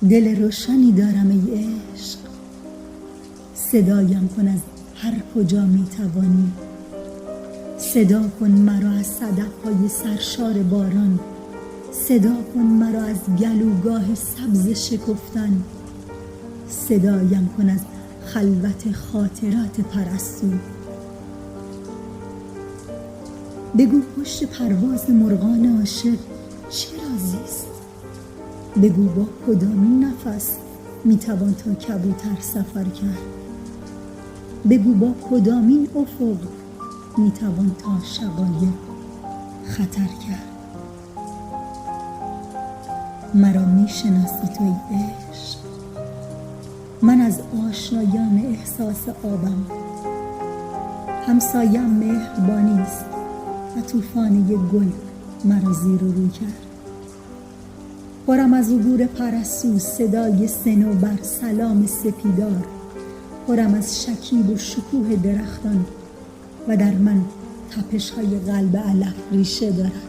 دل روشنی دارم ای عشق، صدایم کن از هر کجا می توانی. صدا کن مرا از صدف‌های سرشار باران، صدا کن مرا از گلوگاه سبز شکفتن، صدایم کن از خلوت خاطرات پرستو. بگو پشت پرواز مرغان عاشق چه رازیست؟ بگو با کدامین نفس میتوان تا کبوتر سفر کرد؟ بگو با کدامین افق میتوان تا شقایق خطر کرد؟ مرا میشناسی تو ای عشق؟ من از آشنایان احساس آبم، همسایم مهربانی است و طوفان یک گل مرا زیر و رو کرد. پرم از عبور پرستو صدای صنوبر سلام سپیدار، پرم از شکیب و شکوه درختان و در من تپش‌های قلب علف ریشه دارد.